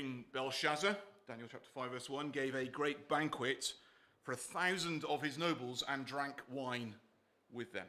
King Belshazzar, Daniel chapter 5 verse 1, gave a great banquet for 1,000 of his nobles and drank wine with them.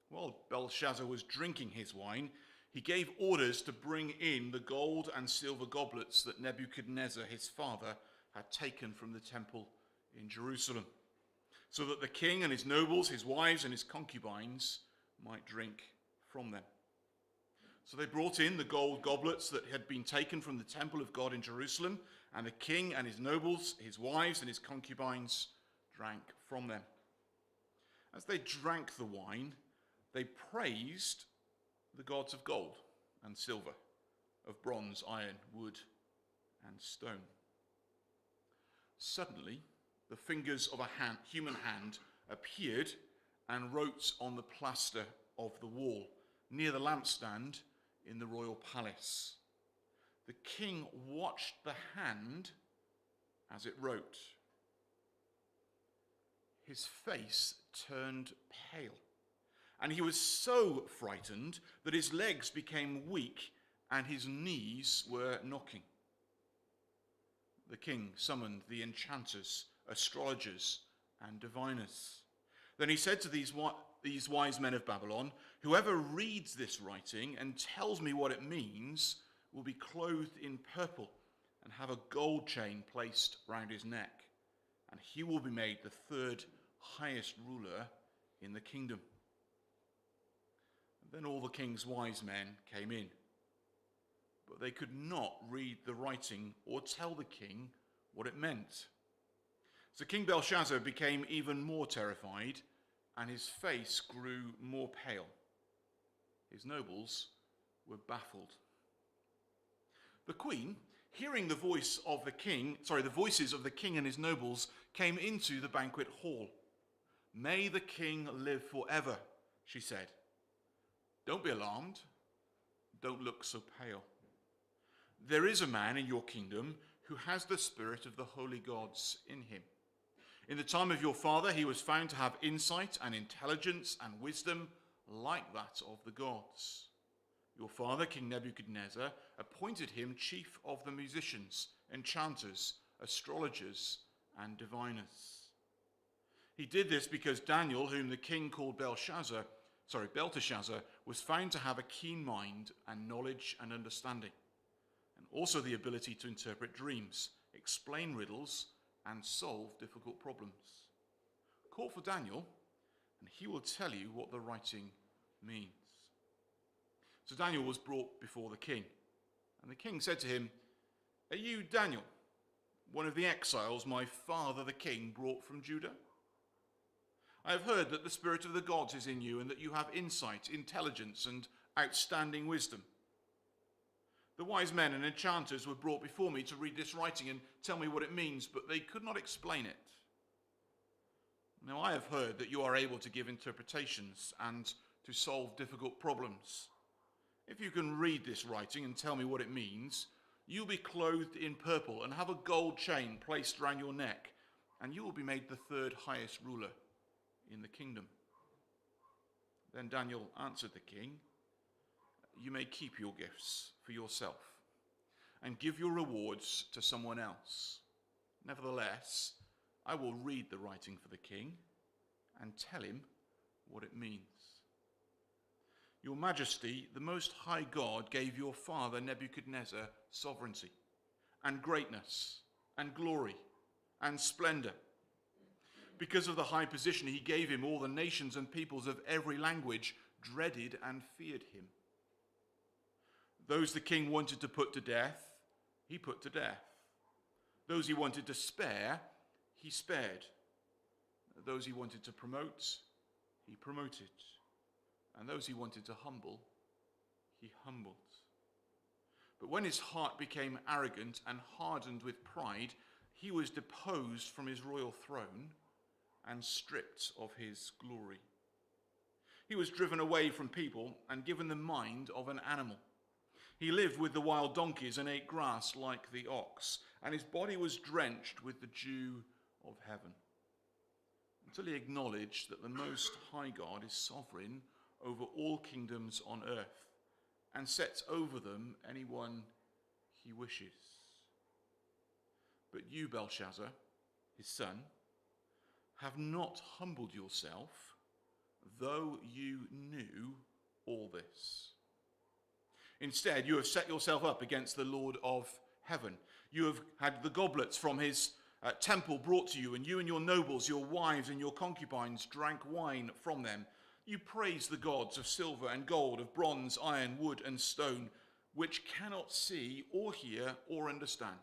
While Belshazzar was drinking his wine, he gave orders to bring in the gold and silver goblets that Nebuchadnezzar, his father, had taken from the temple in Jerusalem, so that the king and his nobles, his wives and his concubines might drink from them. So they brought in the gold goblets that had been taken from the temple of God in Jerusalem, and the king and his nobles, his wives and his concubines drank from them. As they drank the wine, they praised the gods of gold and silver, of bronze, iron, wood, and stone. Suddenly, the fingers of a human hand appeared and wrote on the plaster of the wall near the lampstand in the royal palace. The king watched the hand as it wrote. His face turned pale, and he was so frightened that his legs became weak and his knees were knocking. The king summoned the enchanters, astrologers, and diviners. Then he said to these wise men of Babylon, "Whoever reads this writing and tells me what it means will be clothed in purple and have a gold chain placed round his neck, and he will be made the third highest ruler in the kingdom." And then all the king's wise men came in, but they could not read the writing or tell the king what it meant. So King Belshazzar became even more terrified, and his face grew more pale. His nobles were baffled. The queen, hearing the voices of the king and his nobles, came into the banquet hall. "May the king live forever," she said. "Don't be alarmed. Don't look so pale. There is a man in your kingdom who has the spirit of the holy gods in him. In the time of your father, he was found to have insight and intelligence and wisdom like that of the gods. Your father, King Nebuchadnezzar, appointed him chief of the musicians, enchanters, astrologers, and diviners. He did this because Daniel, whom the king called Belteshazzar, was found to have a keen mind and knowledge and understanding, and also the ability to interpret dreams, explain riddles, and solve difficult problems. Call for Daniel, and he will tell you what the writing means." So Daniel was brought before the king, and the king said to him, "Are you Daniel, one of the exiles my father the king brought from Judah? I have heard that the spirit of the gods is in you, and that you have insight, intelligence, and outstanding wisdom. The wise men and enchanters were brought before me to read this writing and tell me what it means, but they could not explain it. Now I have heard that you are able to give interpretations and to solve difficult problems. If you can read this writing and tell me what it means, you'll be clothed in purple and have a gold chain placed around your neck, and you will be made the third highest ruler in the kingdom." Then Daniel answered the king, "You may keep your gifts for yourself and give your rewards to someone else. Nevertheless, I will read the writing for the king and tell him what it means. Your Majesty, the Most High God gave your father Nebuchadnezzar sovereignty and greatness and glory and splendor. Because of the high position he gave him, all the nations and peoples of every language dreaded and feared him. Those the king wanted to put to death, he put to death. Those he wanted to spare, he spared. Those he wanted to promote, he promoted. And those he wanted to humble, he humbled. But when his heart became arrogant and hardened with pride, he was deposed from his royal throne and stripped of his glory. He was driven away from people and given the mind of an animal. He lived with the wild donkeys and ate grass like the ox, and his body was drenched with the dew of heaven, until he acknowledged that the Most High God is sovereign over all kingdoms on earth and sets over them anyone he wishes. But you, Belshazzar, his son, have not humbled yourself, though you knew all this. Instead, you have set yourself up against the Lord of heaven. You have had the goblets from his temple brought to you, and you and your nobles, your wives and your concubines drank wine from them. You praised the gods of silver and gold, of bronze, iron, wood, and stone, which cannot see or hear or understand.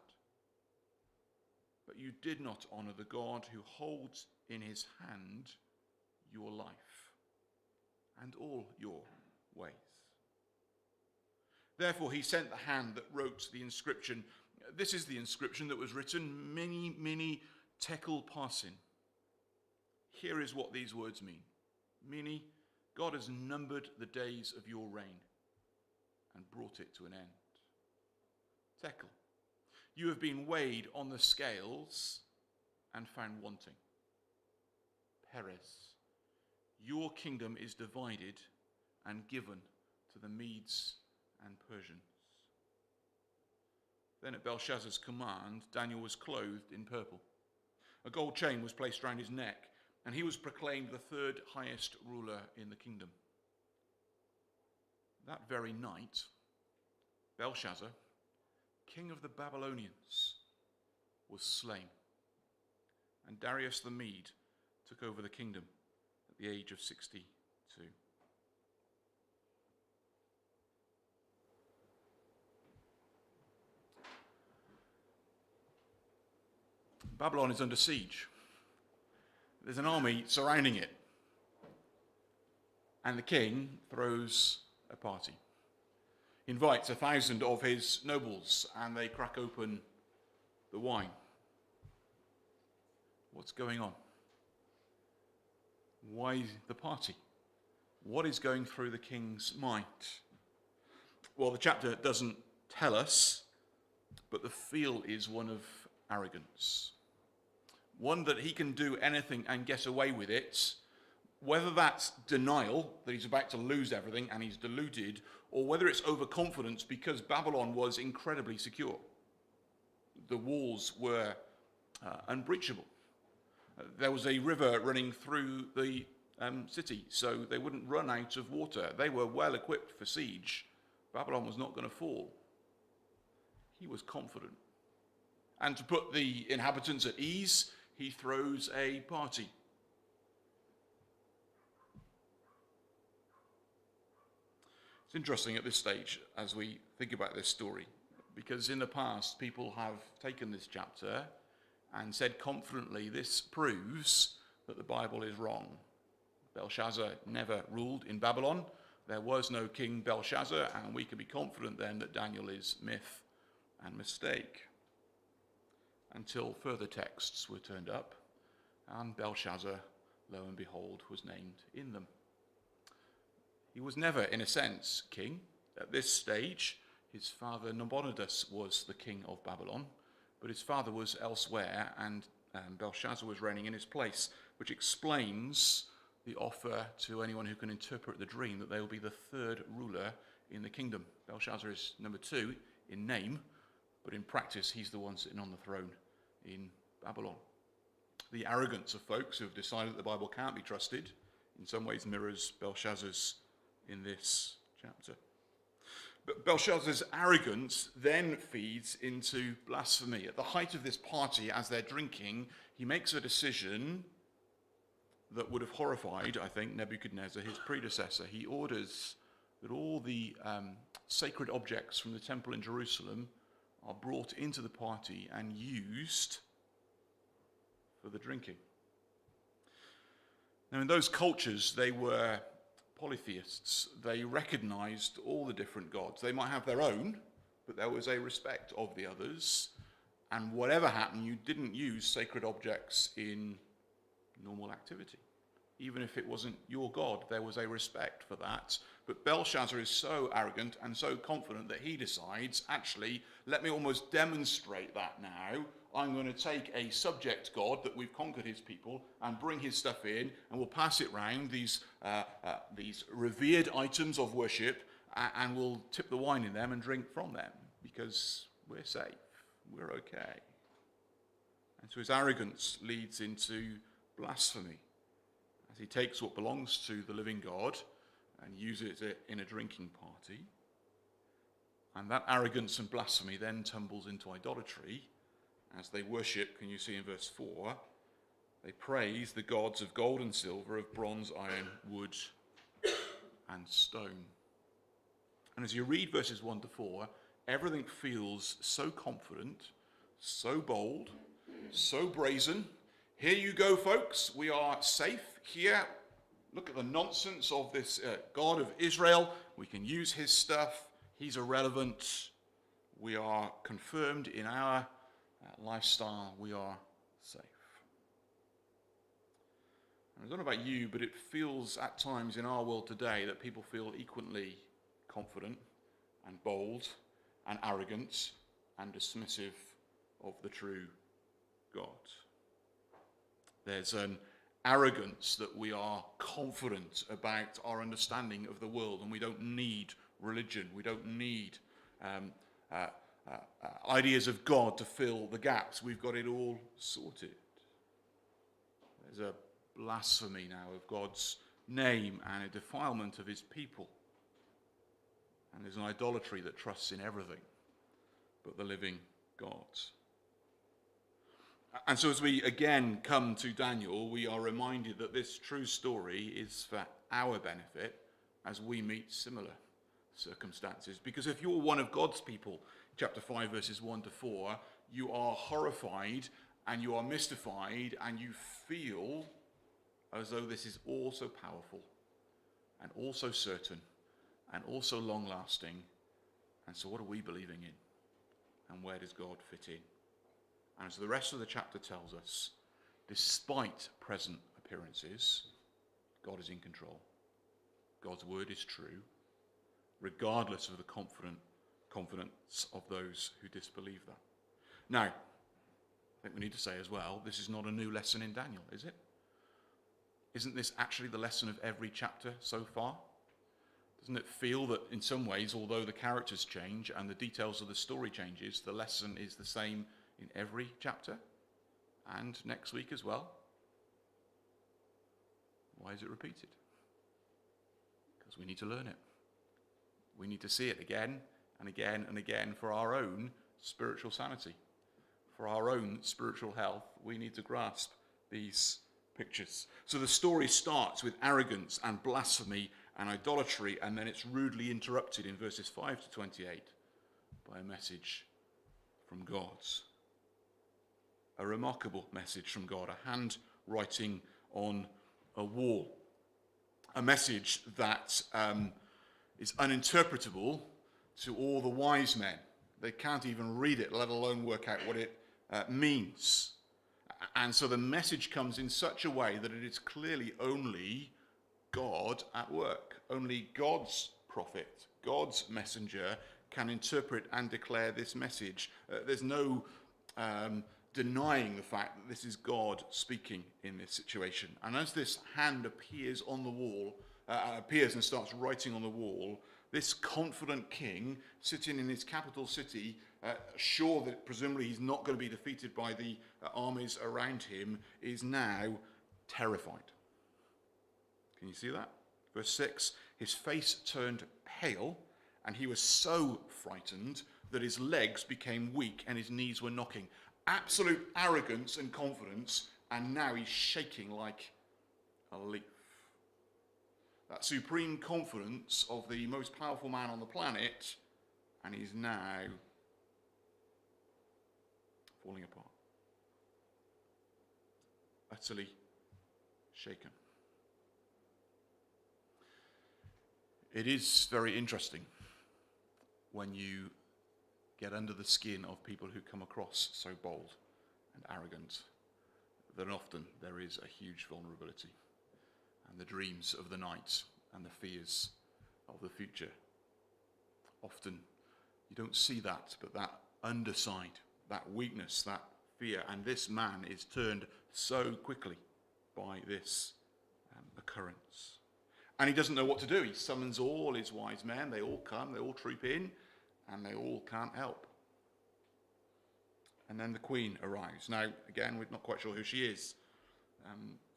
But you did not honor the God who holds in his hand your life and all your ways. Therefore he sent the hand that wrote the inscription. This is the inscription that was written, Mini, Mini, Tekel Parsin. Here is what these words mean. Mini, God has numbered the days of your reign and brought it to an end. Tekel, you have been weighed on the scales and found wanting. Peres, your kingdom is divided and given to the Medes and Persians. Then at Belshazzar's command, Daniel was clothed in purple. A gold chain was placed round his neck, and he was proclaimed the third highest ruler in the kingdom. That very night, Belshazzar, king of the Babylonians, was slain, and Darius the Mede took over the kingdom at the age of 62. Babylon is under siege. There's an army surrounding it. And the king throws a party. He invites 1,000 of his nobles, and they crack open the wine. What's going on? Why the party? What is going through the king's mind? Well, the chapter doesn't tell us, but the feel is one of arrogance. One that he can do anything and get away with it, whether that's denial, that he's about to lose everything and he's deluded, or whether it's overconfidence because Babylon was incredibly secure. The walls were unbreachable. There was a river running through the city, so they wouldn't run out of water. They were well equipped for siege. Babylon was not going to fall. He was confident. And to put the inhabitants at ease, he throws a party. It's interesting at this stage as we think about this story, because in the past people have taken this chapter and said confidently, this proves that the Bible is wrong. Belshazzar never ruled in Babylon. There was no King Belshazzar, and we can be confident then that Daniel is myth and mistake. Until further texts were turned up, and Belshazzar, lo and behold, was named in them. He was never, in a sense, king. At this stage, his father Nabonidus was the king of Babylon, but his father was elsewhere, and Belshazzar was reigning in his place, which explains the offer to anyone who can interpret the dream that they will be the third ruler in the kingdom. Belshazzar is number 2 in name, but in practice, he's the one sitting on the throne in Babylon. The arrogance of folks who have decided that the Bible can't be trusted in some ways mirrors Belshazzar's in this chapter. But Belshazzar's arrogance then feeds into blasphemy. At the height of this party, as they're drinking, he makes a decision that would have horrified, I think, Nebuchadnezzar, his predecessor. He orders that all the sacred objects from the temple in Jerusalem are brought into the party and used for the drinking. Now, in those cultures, they were polytheists. They recognized all the different gods. They might have their own, but there was a respect of the others. And whatever happened, you didn't use sacred objects in normal activity. Even if it wasn't your God, there was a respect for that. But Belshazzar is so arrogant and so confident that he decides, actually, let me almost demonstrate that now. I'm going to take a subject god that we've conquered his people and bring his stuff in, and we'll pass it round, these revered items of worship, and we'll tip the wine in them and drink from them because we're safe, we're okay. And so his arrogance leads into blasphemy, as he takes what belongs to the living God and uses it in a drinking party. And that arrogance and blasphemy then tumbles into idolatry as they worship, can you see in verse 4, they praise the gods of gold and silver, of bronze, iron, wood, and stone. And as you read verses 1 to 4, everything feels so confident, so bold, so brazen. Here you go, folks. We are safe here. Look at the nonsense of this God of Israel. We can use his stuff. He's irrelevant. We are confirmed in our lifestyle. We are safe. And I don't know about you, but it feels at times in our world today that people feel equally confident and bold and arrogant and dismissive of the true God. There's an arrogance that we are confident about our understanding of the world, and we don't need religion. We don't need ideas of God to fill the gaps. We've got it all sorted. There's a blasphemy now of God's name and a defilement of his people. And there's an idolatry that trusts in everything but the living God. And so as we again come to Daniel, we are reminded that this true story is for our benefit as we meet similar circumstances. Because if you're one of God's people, chapter 5, verses 1 to 4, you are horrified and you are mystified and you feel as though this is all so powerful and also certain and also long-lasting. And so what are we believing in? And where does God fit in? And as the rest of the chapter tells us, despite present appearances, God is in control. God's word is true, regardless of the confidence of those who disbelieve that. Now, I think we need to say as well, this is not a new lesson in Daniel, is it? Isn't this actually the lesson of every chapter so far? Doesn't it feel that in some ways, although the characters change and the details of the story changes, the lesson is the same in every chapter and next week as well? Why is it repeated? Because we need to learn it. We need to see it again and again and again for our own spiritual sanity, for our own spiritual health. We need to grasp these pictures. So the story starts with arrogance and blasphemy and idolatry, and then it's rudely interrupted in verses 5 to 28 by a message from God. A remarkable message from God, a handwriting on a wall. A message that is uninterpretable to all the wise men. They can't even read it, let alone work out what it means. And so the message comes in such a way that it is clearly only God at work. Only God's prophet, God's messenger can interpret and declare this message. There's no denying the fact that this is God speaking in this situation. And as this hand appears on the wall, appears and starts writing on the wall, this confident king sitting in his capital city, sure that presumably he's not going to be defeated by the armies around him, is now terrified. Can you see that? Verse 6, his face turned pale, and he was so frightened that his legs became weak and his knees were knocking. Absolute arrogance and confidence, and now he's shaking like a leaf. That supreme confidence of the most powerful man on the planet, and he's now falling apart. Utterly shaken. It is very interesting when you get under the skin of people who come across so bold and arrogant that often there is a huge vulnerability. And the dreams of the night and the fears of the future. Often you don't see that, but that underside, that weakness, that fear, and this man is turned so quickly by this occurrence. And he doesn't know what to do. He summons all his wise men. They all come, they all troop in, and they all can't help. And then the queen arrives. Now, again, we're not quite sure who she is.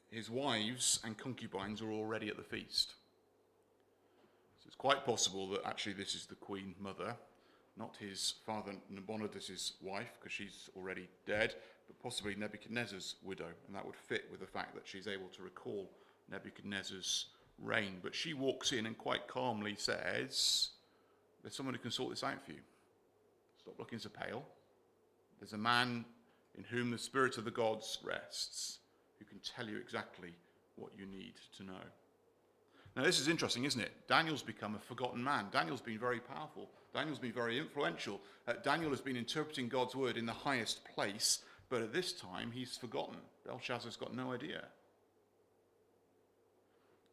His wives and concubines are already at the feast. So it's quite possible that actually this is the queen mother, not his father Nabonidus' wife, because she's already dead, but possibly Nebuchadnezzar's widow. And that would fit with the fact that she's able to recall Nebuchadnezzar's reign. But she walks in and quite calmly says, there's someone who can sort this out for you. Stop looking so pale. There's a man in whom the spirit of the gods rests, who can tell you exactly what you need to know. Now, this is interesting, isn't it? Daniel's become a forgotten man. Daniel's been very powerful. Daniel's been very influential. Daniel has been interpreting God's word in the highest place, but at this time, he's forgotten. Belshazzar's got no idea.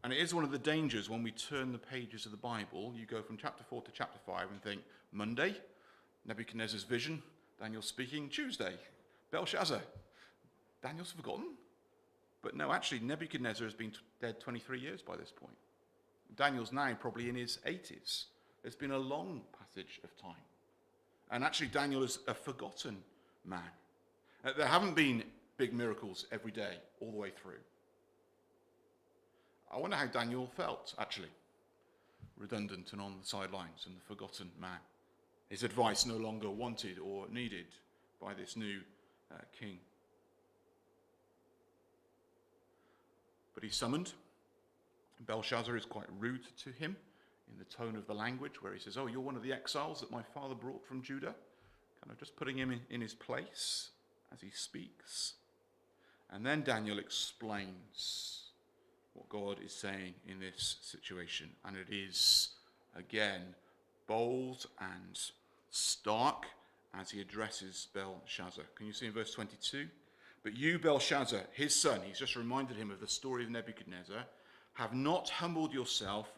And it is one of the dangers when we turn the pages of the Bible. You go from chapter 4 to chapter 5 and think, Monday, Nebuchadnezzar's vision, Daniel speaking. Tuesday, Belshazzar. Daniel's forgotten? But no, actually, Nebuchadnezzar has been dead 23 years by this point. Daniel's now probably in his 80s. It's been a long passage of time. And actually, Daniel is a forgotten man. There haven't been big miracles every day, all the way through. I wonder how Daniel felt, actually. Redundant and on the sidelines and the forgotten man. His advice no longer wanted or needed by this new king. But he's summoned. Belshazzar is quite rude to him in the tone of the language, where he says, oh, you're one of the exiles that my father brought from Judah. Kind of just putting him in his place as he speaks. And then Daniel explains what God is saying in this situation. And it is, again, bold and stark as he addresses Belshazzar. Can you see in verse 22? But you, Belshazzar, his son, he's just reminded him of the story of Nebuchadnezzar, have not humbled yourself,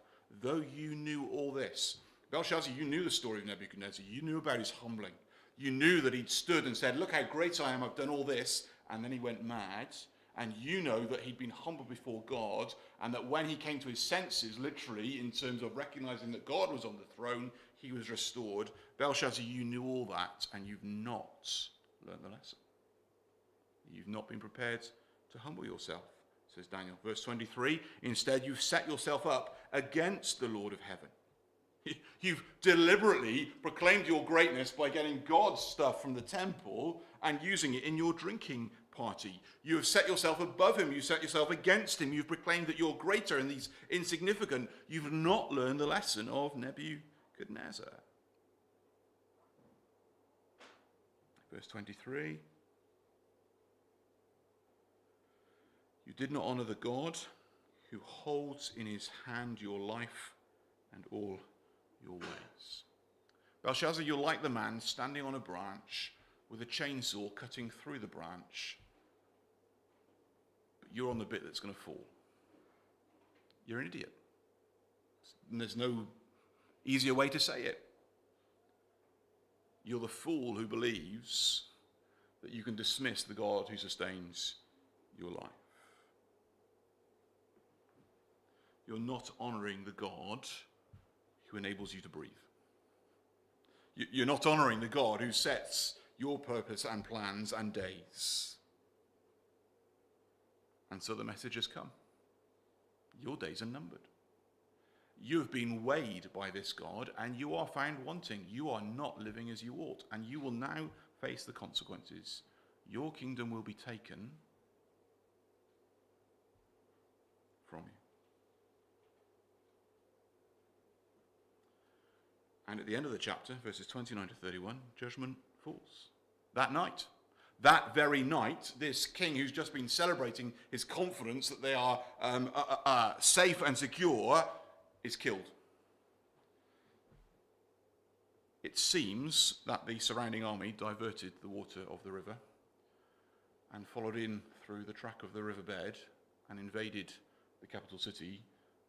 though you knew all this. Belshazzar, you knew the story of Nebuchadnezzar. You knew about his humbling. You knew that he'd stood and said, look how great I am, I've done all this. And then he went mad. And you know that he'd been humbled before God, and that when he came to his senses, literally, in terms of recognizing that God was on the throne, he was restored. Belshazzar, you knew all that, and you've not learned the lesson. You've not been prepared to humble yourself, says Daniel. Verse 23, instead you've set yourself up against the Lord of heaven. You've deliberately proclaimed your greatness by getting God's stuff from the temple and using it in your drinking party. You have set yourself above him. You set yourself against him. You've proclaimed that you're greater and he's insignificant. You've not learned the lesson of Nebuchadnezzar. Verse 23. You did not honor the God who holds in his hand your life and all your ways. Belshazzar, you're like the man standing on a branch with a chainsaw cutting through the branch, but you're on the bit that's going to fall. You're an idiot. And there's no easier way to say it. You're the fool who believes that you can dismiss the God who sustains your life. You're not honoring the God who enables you to breathe. You're not honoring the God who sets your purpose and plans and days. And so the message has come. Your days are numbered. You have been weighed by this God, and you are found wanting. You are not living as you ought, and you will now face the consequences. Your kingdom will be taken from you. And at the end of the chapter, verses 29 to 31, judgment falls. That night, that very night, this king who's just been celebrating his confidence that they are safe and secure is killed. It seems that the surrounding army diverted the water of the river and followed in through the track of the riverbed and invaded the capital city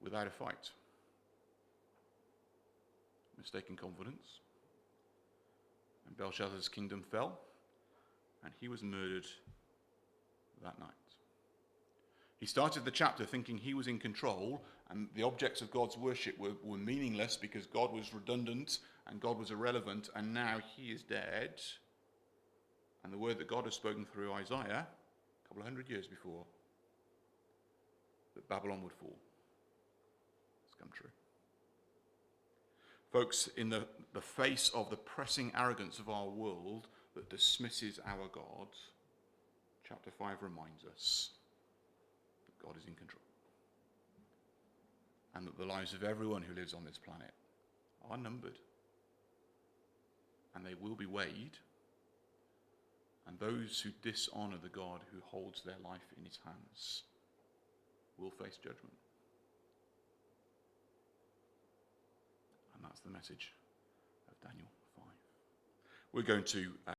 without a fight. Mistaken confidence. And Belshazzar's kingdom fell, and he was murdered that night. He started the chapter thinking he was in control, and the objects of God's worship were meaningless because God was redundant and God was irrelevant, and now he is dead. and the word that God has spoken through Isaiah a couple of hundred years before, that Babylon would fall. It's come true. Folks, in the face of the pressing arrogance of our world that dismisses our God, chapter 5 reminds us that God is in control. And that the lives of everyone who lives on this planet are numbered. And they will be weighed. And those who dishonour the God who holds their life in his hands will face judgment. And that's the message of Daniel 5. We're going to